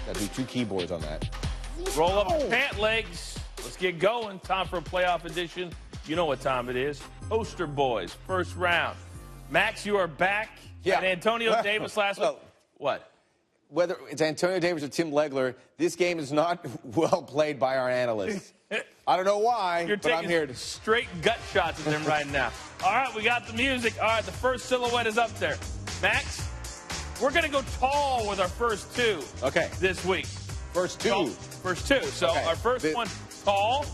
Gotta do 2 keyboards on that. Roll up pant legs. Let's get going. Time for a playoff edition. You know what time it is. Poster Boys, first round. Max, you are back. Yeah. And Antonio Davis last week. What? Whether it's Antonio Davis or Tim Legler, this game is not well played by our analysts. I don't know why, You're but I'm here taking straight gut shots at them right now. All right, we got the music. All right, the first silhouette is up there. Max, we're going to go tall with our first 2 this week. First 2? Tall, first 2. So our first one, tall,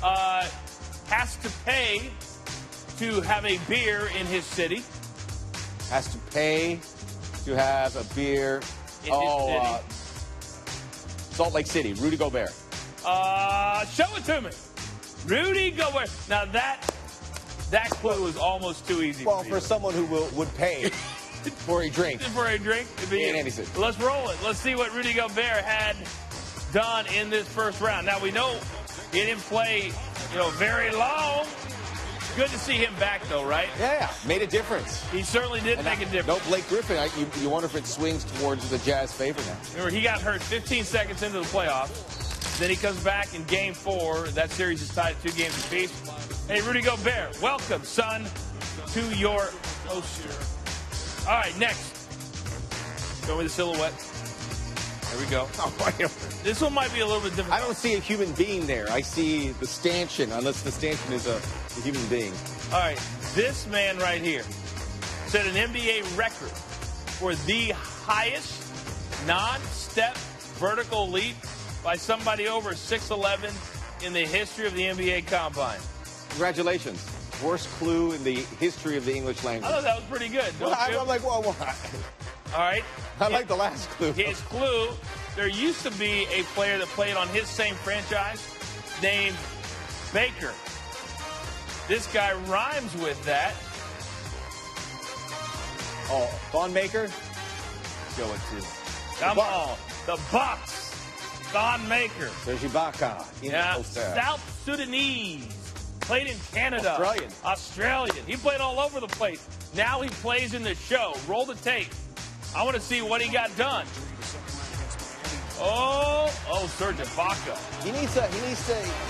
has to pay to have a beer in his city. Has to pay to have a beer. In his city. Salt Lake City, Rudy Gobert. Show it to me. Rudy Gobert. Now that clue is almost too easy. Well, for someone who would pay for a drink. For a drink? It'd be in any city. Let's roll it. Let's see what Rudy Gobert had done in this first round. Now we know he didn't play, very long. Good to see him back, though, right? Yeah, made a difference. He certainly did make a difference. No Blake Griffin. You wonder if it swings towards the Jazz favor now. Remember, he got hurt 15 seconds into the playoffs. Then he comes back in Game 4. That series is tied at 2 games apiece. Hey, Rudy Gobert, welcome, son, to your poster. All right, next. Go with the silhouette. There we go. This one might be a little bit different. I don't see a human being there. I see the stanchion, unless the stanchion is a human being. All right, this man right here set an NBA record for the highest non-step vertical leap by somebody over 6'11" in the history of the NBA Combine. Congratulations. Worst clue in the history of the English language. I thought that was pretty good. I'm like, well, all right. I like the last clue. His clue, there used to be a player that played on his same franchise named Baker. This guy rhymes with that. Oh, Thon Maker? Go it to. Come on. The Bucks. Thon Maker. There's Ibaka. Yeah. South Sudanese. Played in Canada. Australian. He played all over the place. Now he plays in the show. Roll the tape. I want to see what he got done. Oh, Serge Ibaka. He needs to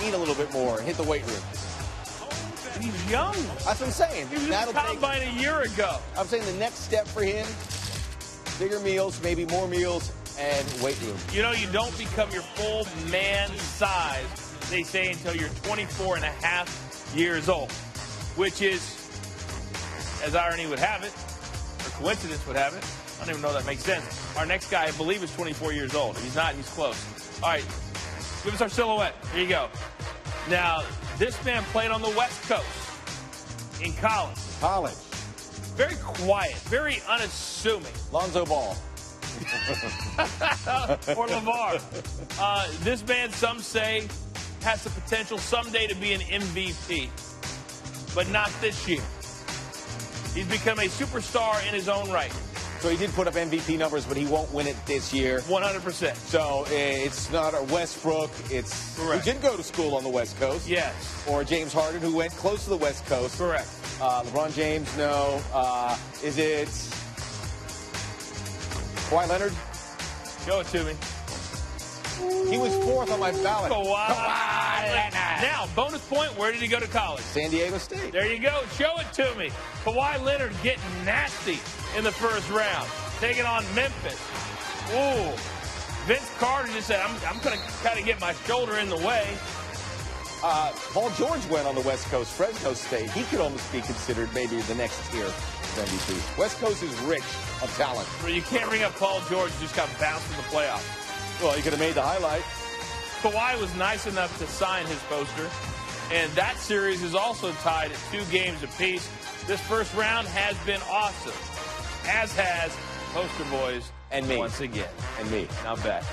eat a little bit more and hit the weight room. He's young. That's what I'm saying. He was in the Combine a year ago. I'm saying the next step for him, bigger meals, maybe more meals, and weight room. You don't become your full man size, they say, until you're 24 and a half years old, which is, as irony would have it, or coincidence would have it, I don't even know if that makes sense. Our next guy, I believe, is 24 years old. If he's not, he's close. All right, give us our silhouette. Here you go. Now, this man played on the West Coast in college. Very quiet, very unassuming. Lonzo Ball. Or LeVar. This man, some say, has the potential someday to be an MVP, but not this year. He's become a superstar in his own right. So he did put up MVP numbers, but he won't win it this year. 100%. So it's not a Westbrook. It's correct. Who did go to school on the West Coast. Yes. Or James Harden, who went close to the West Coast. Correct. LeBron James, no. Is it Kawhi Leonard? Show it to me. He was 4th on my ballot. Kawhi Leonard. Now, bonus point, where did he go to college? San Diego State. There you go. Show it to me. Kawhi Leonard getting nasty in the first round. Taking on Memphis. Ooh. Vince Carter just said, I'm going to kind of get my shoulder in the way. Paul George went on the West Coast, Fresno State. He could almost be considered maybe the next tier of MVP. West Coast is rich of talent. But you can't bring up Paul George, who just got bounced in the playoffs. Well, he could have made the highlight. Kawhi was nice enough to sign his poster, and that series is also tied at 2 games apiece. This first round has been awesome, as has Poster Boys and me once again. And me. Now bet.